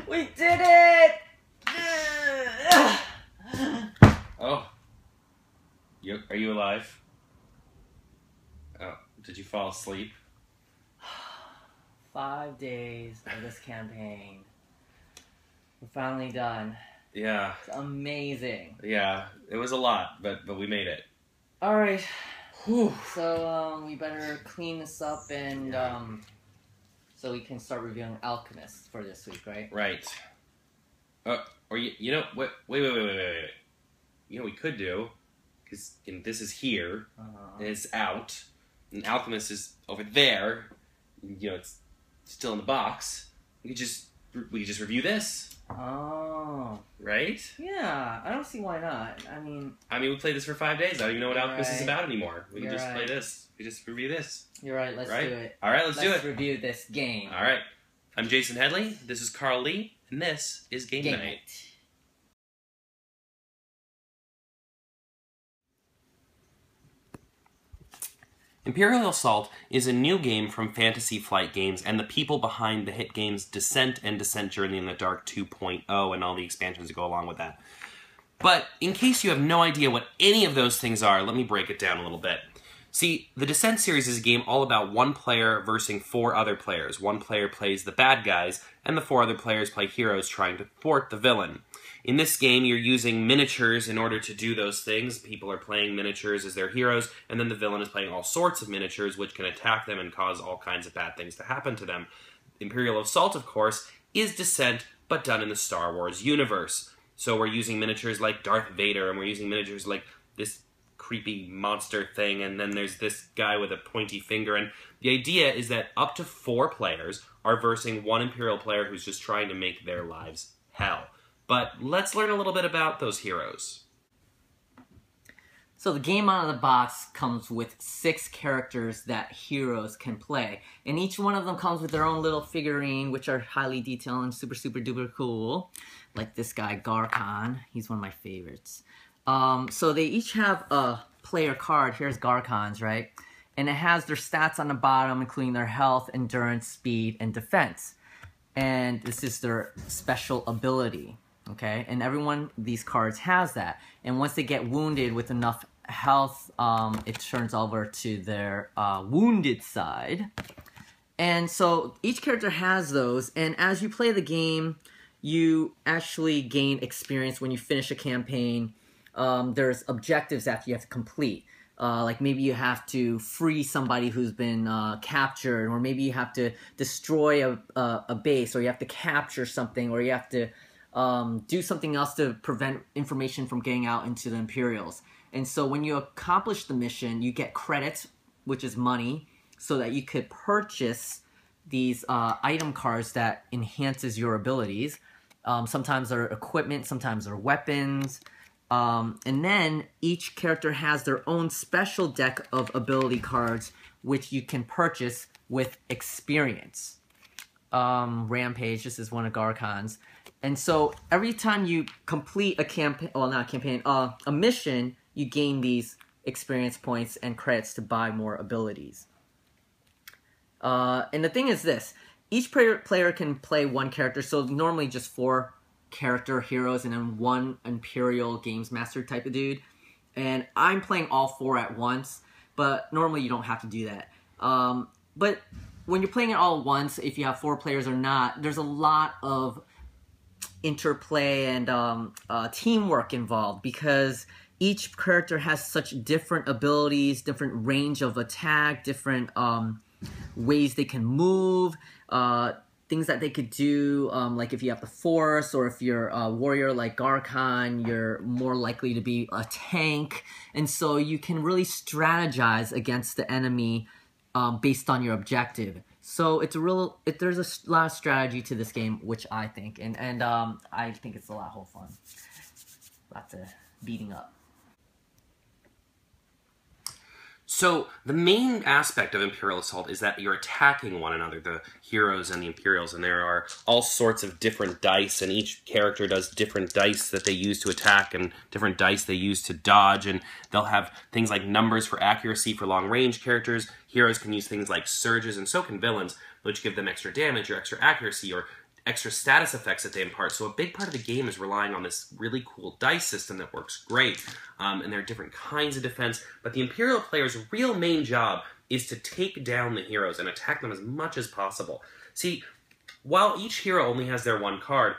We did it! Oh. Are you alive? Oh, did you fall asleep? 5 days of this campaign. We're finally done. Yeah. It's amazing. Yeah, it was a lot, but we made it. Alright. Whew. So, we better clean this up and, so we can start reviewing Alchemists for this week, right? Right. Or you know, wait. You know what we could do, because this is here, and it's out, and Alchemist is over there, you know, it's still in the box. We could just review this. Oh. Right? Yeah, I don't see why not. I mean, we played this for 5 days. I don't even know what Alchemist is about anymore. We can You're just right. play this. We just review this. You're right, let's do it. Alright, let's do it. Let's review this game. Alright. I'm Jaysen Headley, this is K.'C'arl Lee, and this is Game Night. Imperial Assault is a new game from Fantasy Flight Games and the people behind the hit games Descent and Descent Journey in the Dark 2.0 and all the expansions that go along with that. But in case you have no idea what any of those things are, let me break it down a little bit. See, the Descent series is a game all about one player versus 4 other players. One player plays the bad guys, and the 4 other players play heroes trying to thwart the villain. In this game, you're using miniatures in order to do those things. People are playing miniatures as their heroes, and then the villain is playing all sorts of miniatures, which can attack them and cause all kinds of bad things to happen to them. Imperial Assault, of course, is Descent, but done in the Star Wars universe. So we're using miniatures like Darth Vader, and we're using miniatures like this creepy monster thing, and then there's this guy with a pointy finger, and the idea is that up to 4 players are versing one Imperial player who's just trying to make their lives hell. But let's learn a little bit about those heroes. So the game out of the box comes with 6 characters that heroes can play. And each one of them comes with their own little figurine, which are highly detailed and super, super duper cool. Like this guy, Garkon. He's one of my favorites. So they each have a player card. Here's Garkon's, right? And it has their stats on the bottom, including their health, endurance, speed, and defense. And this is their special ability. Okay, and every one of these cards has that. And once they get wounded with enough health, it turns over to their wounded side. And so each character has those, and as you play the game, you actually gain experience when you finish a campaign. There's objectives that you have to complete. Like maybe you have to free somebody who's been captured, or maybe you have to destroy a base, or you have to capture something, or you have to do something else to prevent information from getting out into the Imperials. And so when you accomplish the mission, you get credits, which is money, so that you could purchase these item cards that enhances your abilities. Sometimes they're equipment, sometimes they're weapons. And then each character has their own special deck of ability cards, which you can purchase with experience. Rampage, this is one of Garkon's. And so every time you complete a campaign, well, not a campaign, a mission, you gain these experience points and credits to buy more abilities. And the thing is this, each player can play one character, so normally just 4 character heroes and then 1 Imperial Games Master type of dude. And I'm playing all 4 at once, but normally you don't have to do that. But when you're playing it all at once, if you have 4 players or not, there's a lot of interplay and teamwork involved, because each character has such different abilities, different range of attack, different ways they can move, things that they could do, like if you have the Force, or if you're a warrior like Garkon, you're more likely to be a tank, and so you can really strategize against the enemy based on your objective. So it's there's a lot of strategy to this game, which I think, and I think it's a lot of fun. Lots of beating up. So the main aspect of Imperial Assault is that you're attacking one another, the heroes and the Imperials, and there are all sorts of different dice, and each character does different dice that they use to attack and different dice they use to dodge, and they'll have things like numbers for accuracy for long-range characters. Heroes can use things like surges, and so can villains, which give them extra damage or extra accuracy or extra status effects that they impart. So a big part of the game is relying on this really cool dice system that works great. And there are different kinds of defense. But the Imperial player's real main job is to take down the heroes and attack them as much as possible. See, while each hero only has their one card,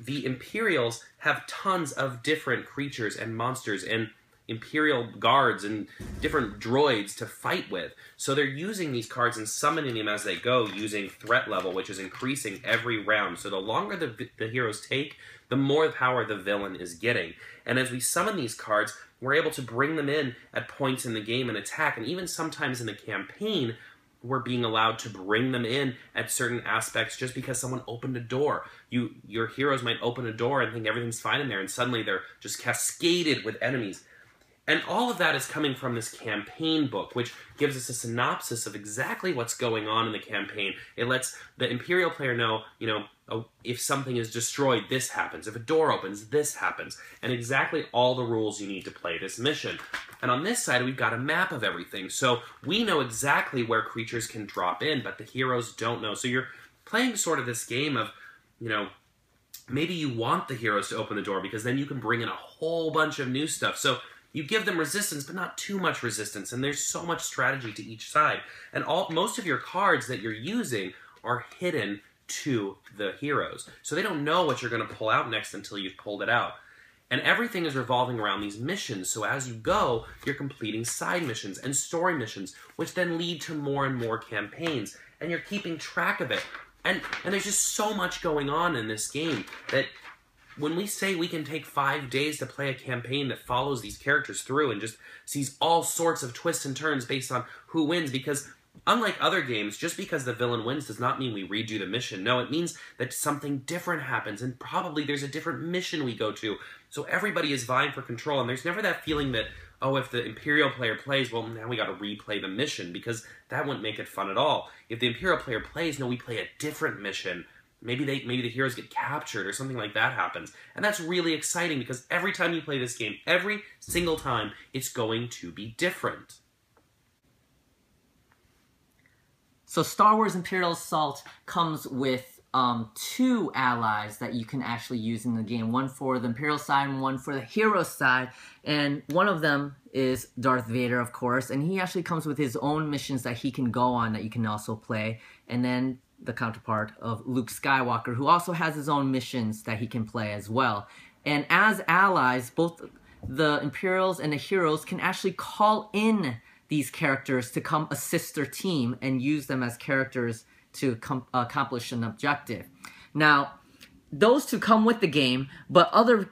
the Imperials have tons of different creatures and monsters and Imperial guards and different droids to fight with. So they're using these cards and summoning them as they go using threat level, which is increasing every round. So the longer the heroes take, the more power the villain is getting. And as we summon these cards, we're able to bring them in at points in the game and attack. And even sometimes in the campaign, we're being allowed to bring them in at certain aspects just because someone opened a door. Your heroes might open a door and think everything's fine in there, and suddenly they're just cascaded with enemies. And all of that is coming from this campaign book, which gives us a synopsis of exactly what's going on in the campaign. It lets the Imperial player know, if something is destroyed, this happens. If a door opens, this happens. And exactly all the rules you need to play this mission. And on this side, we've got a map of everything. So we know exactly where creatures can drop in, but the heroes don't know. So you're playing sort of this game of, maybe you want the heroes to open the door because then you can bring in a whole bunch of new stuff. So you give them resistance, but not too much resistance, and there's so much strategy to each side. And most of your cards that you're using are hidden to the heroes. So they don't know what you're going to pull out next until you've pulled it out. And everything is revolving around these missions, so as you go, you're completing side missions and story missions, which then lead to more and more campaigns, and you're keeping track of it. And there's just so much going on in this game that when we say we can take 5 days to play a campaign that follows these characters through and just sees all sorts of twists and turns based on who wins, because unlike other games, just because the villain wins does not mean we redo the mission. No, it means that something different happens, and probably there's a different mission we go to. So everybody is vying for control, and there's never that feeling that, oh, if the Imperial player plays, well, now we got to replay the mission, because that wouldn't make it fun at all. If the Imperial player plays, no, we play a different mission. Maybe the heroes get captured or something like that happens. And that's really exciting because every time you play this game, every single time, it's going to be different. So Star Wars Imperial Assault comes with 2 allies that you can actually use in the game. One for the Imperial side and one for the hero side. And one of them is Darth Vader, of course. And he actually comes with his own missions that he can go on that you can also play. And then the counterpart of Luke Skywalker, who also has his own missions that he can play as well. And as allies, both the Imperials and the heroes can actually call in these characters to come assist their team and use them as characters to accomplish an objective. Now, those 2 come with the game, but other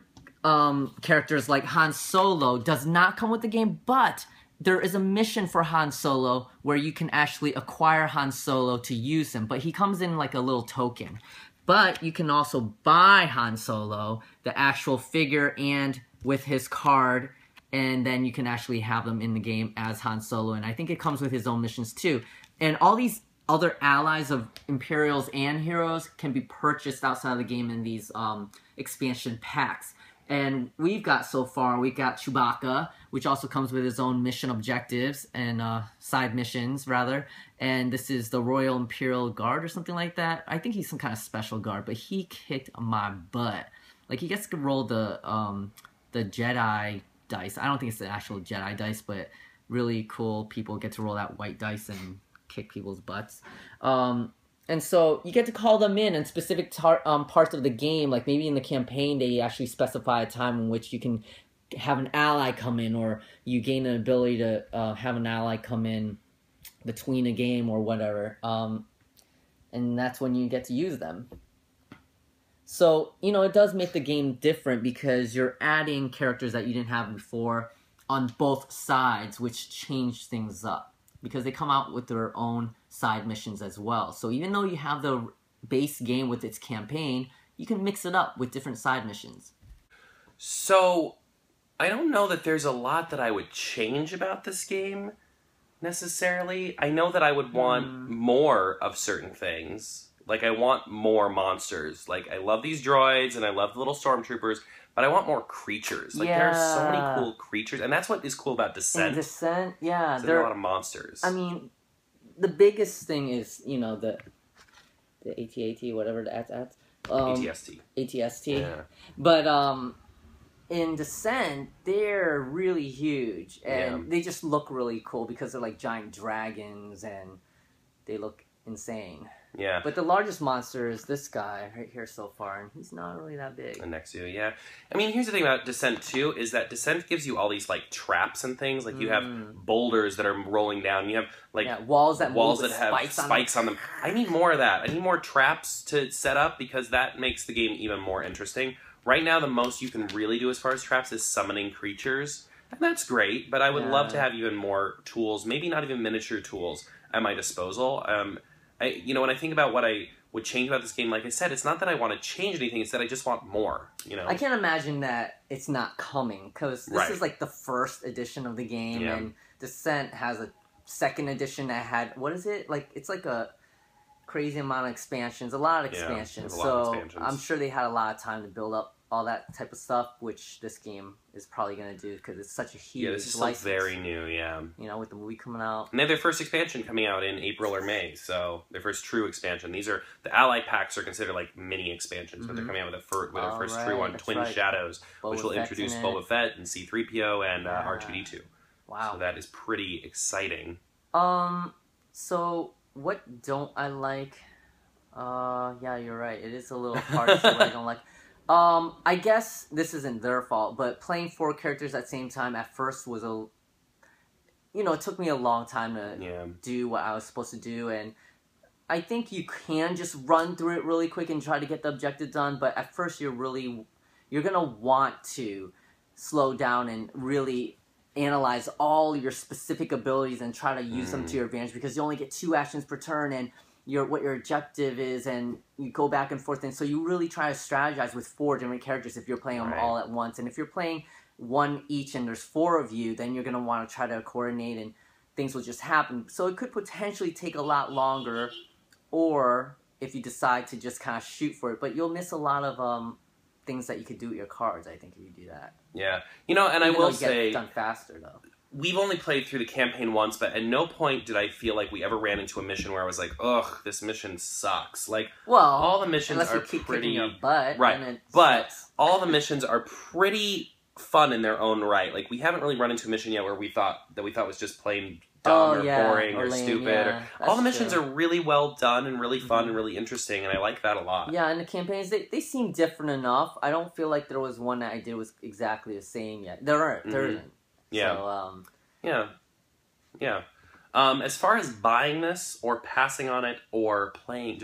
characters like Han Solo does not come with the game, but there is a mission for Han Solo where you can actually acquire Han Solo to use him, but he comes in like a little token. But you can also buy Han Solo, the actual figure, and with his card, and then you can actually have him in the game as Han Solo, and I think it comes with his own missions too. And all these other allies of Imperials and heroes can be purchased outside of the game in these expansion packs. And we've got Chewbacca, which also comes with his own mission objectives and side missions, rather. And this is the Royal Imperial Guard or something like that. I think he's some kind of special guard, but he kicked my butt. Like, he gets to roll the Jedi dice. I don't think it's the actual Jedi dice, but really cool people get to roll that white dice and kick people's butts. And so you get to call them in specific parts of the game, like maybe in the campaign they actually specify a time in which you can have an ally come in, or you gain an ability to have an ally come in between a game or whatever. And that's when you get to use them. So, it does make the game different because you're adding characters that you didn't have before on both sides, which change things up. Because they come out with their own side missions as well. So even though you have the base game with its campaign, you can mix it up with different side missions. So, I don't know that there's a lot that I would change about this game, necessarily. I know that I would want more of certain things. Like, I want more monsters. Like, I love these droids, and I love the little stormtroopers, but I want more creatures. Like, there are so many cool creatures, and that's what is cool about Descent. And Descent, yeah. There are a lot of monsters. I mean, the biggest thing is, the AT-AT, whatever, the AT-AT. ATST. ATST. Yeah. But in Descent, they're really huge, and they just look really cool because they're like giant dragons, and they look insane. Yeah. But the largest monster is this guy right here so far, and he's not really that big. And next to you, yeah. I mean, here's the thing about Descent, too, is that Descent gives you all these, like, traps and things. Like, you have boulders that are rolling down. You have, like, walls that have spikes on them. I need more of that. I need more traps to set up because that makes the game even more interesting. Right now, the most you can really do as far as traps is summoning creatures. And that's great, but I would love to have even more tools, maybe not even miniature tools, at my disposal. When I think about what I would change about this game, like I said, it's not that I want to change anything, it's that I just want more, I can't imagine that it's not coming, because this is like the first edition of the game, and Descent has a second edition that had, what is it? Like, it's like a crazy amount of expansions, a lot of expansions, I'm sure they had a lot of time to build up all that type of stuff, which this game is probably going to do because it's such a huge this is license. Still very new, with the movie coming out. And they have their first expansion coming out in April or May, so their first true expansion. These are, the ally packs are considered like mini expansions, but they're coming out with their first true one, Twin Shadows, which will introduce Boba Fett and C-3PO and R2-D2. Wow. So that is pretty exciting. So what don't I like? Yeah, you're right. It is a little hard to say what I don't like. I guess this isn't their fault, but playing 4 characters at the same time at first was it took me a long time to do what I was supposed to do, and I think you can just run through it really quick and try to get the objective done, but at first you're gonna want to slow down and really analyze all your specific abilities and try to use them to your advantage, because you only get 2 actions per turn, and what your objective is, and you go back and forth, and so you really try to strategize with 4 different characters if you're playing them all at once. And if you're playing one each and there's 4 of you, then you're going to want to try to coordinate and things will just happen. So it could potentially take a lot longer, or if you decide to just kind of shoot for it, but you'll miss a lot of things that you could do with your cards, I think, if you do that. Yeah. And I will say, get done faster though. We've only played through the campaign once, but at no point did I feel like we ever ran into a mission where I was like, ugh, this mission sucks. Like, all the missions are pretty... your butt, right, but all the missions are pretty fun in their own right. Like, we haven't really run into a mission yet where we thought was just plain dumb or boring or lame, stupid. All the missions are really well done and really fun and really interesting, and I like that a lot. Yeah, and the campaigns, they seem different enough. I don't feel like there was one that I did was exactly the same yet. There isn't. Yeah. So, yeah. As far as buying this or passing on it or playing it,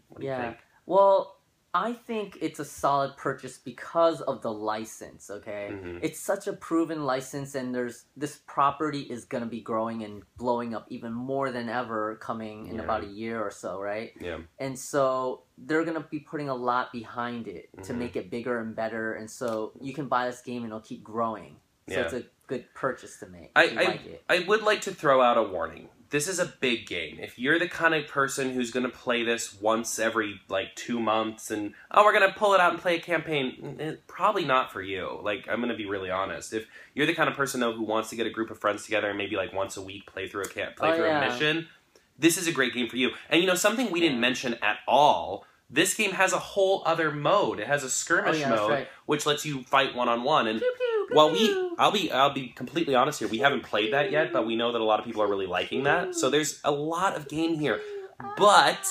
what do you think? Well, I think it's a solid purchase because of the license, okay? It's such a proven license, and this property is going to be growing and blowing up even more than ever coming in about a year or so, right? Yeah. And so they're going to be putting a lot behind it to make it bigger and better, and so you can buy this game and it'll keep growing. So it's a good purchase to make if you like it. I would like to throw out a warning. This is a big game. If you're the kind of person who's going to play this once every, 2 months and, we're going to pull it out and play a campaign, probably not for you. Like, I'm going to be really honest. If you're the kind of person, though, who wants to get a group of friends together and maybe, once a week play through a mission, this is a great game for you. And, something we didn't mention at all, this game has a whole other mode. It has a skirmish mode, which lets you fight one-on-one. And while I'll be completely honest here, we haven't played that yet, but we know that a lot of people are really liking that. So there's a lot of game here, but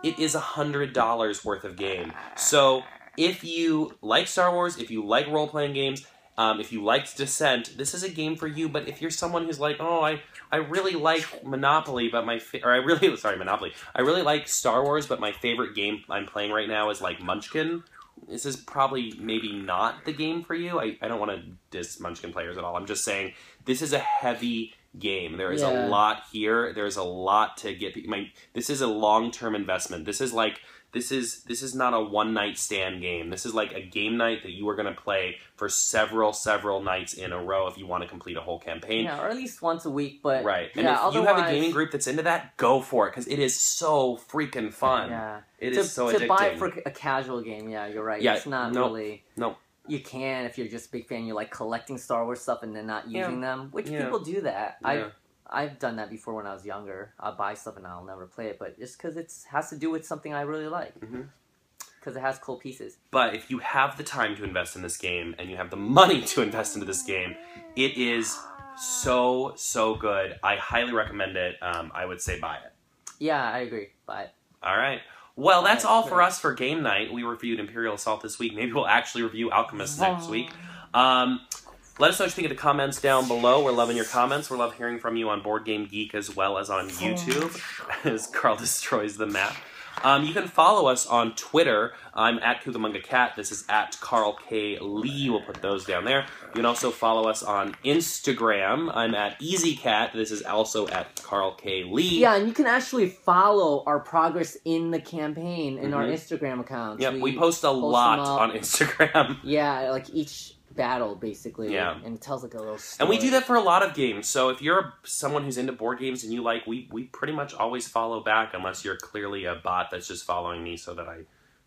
it is $100 worth of game. So if you like Star Wars, if you like role-playing games, if you liked Descent, this is a game for you. But if you're someone who's like, I really like Monopoly, but I really like Star Wars, but my favorite game I'm playing right now is Munchkin. This is probably maybe not the game for you. I don't want to diss Munchkin players at all. I'm just saying this is a heavy game. There is a lot here. There's a lot to get. This is a long-term investment. This is not a one-night stand game. This is like a game night that you are going to play for several nights in a row if you want to complete a whole campaign. Yeah, or at least once a week. But right. And if you have a gaming group that's into that, go for it, because it is so freaking fun. Yeah. It is so addicting. To buy it for a casual game, yeah, you're right. Yeah, it's not really... No. You can if you're just a big fan. You like collecting Star Wars stuff and then not using them, which people do that. I've done that before when I was younger. I'll buy stuff and I'll never play it, but just because it has to do with something I really like. Because it has cool pieces. But if you have the time to invest in this game and you have the money to invest into this game, it is so, so good. I highly recommend it. I would say buy it. Yeah, I agree. Buy it. All right. Well, that's all for us for game night. We reviewed Imperial Assault this week. Maybe we'll actually review Alchemist next week. Let us know what you think in the comments down below. We're loving your comments. We love hearing from you on Board Game Geek as well as on YouTube as Carl destroys the map. You can follow us on Twitter. I'm at Cucamonga Cat. This is at carlkaholi. We'll put those down there. You can also follow us on Instagram. I'm at EasyCat. This is also at carlkaholi. Yeah, and you can actually follow our progress in the campaign in our Instagram accounts. Yeah, we post a lot on Instagram. Yeah, like each battle, basically. Yeah. And it tells like a little story. And we do that for a lot of games. So if you're someone who's into board games and you like, we pretty much always follow back unless you're clearly a bot that's just following me so that I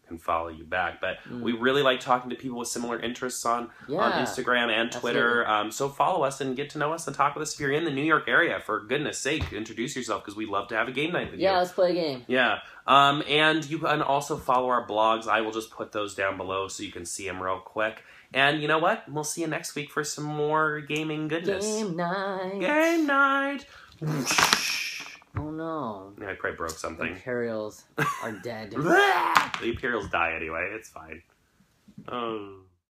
can follow you back. But we really like talking to people with similar interests on Instagram and Twitter. So follow us and get to know us and talk with us. If you're in the New York area, for goodness sake, introduce yourself because we'd love to have a game night with you. Yeah, let's play a game. Yeah. And you can also follow our blogs. I will just put those down below so you can see them real quick. And you know what? We'll see you next week for some more gaming goodness. Game night. Game night. Oh no. I probably broke something. Imperials are dead. The Imperials die anyway. It's fine. Oh.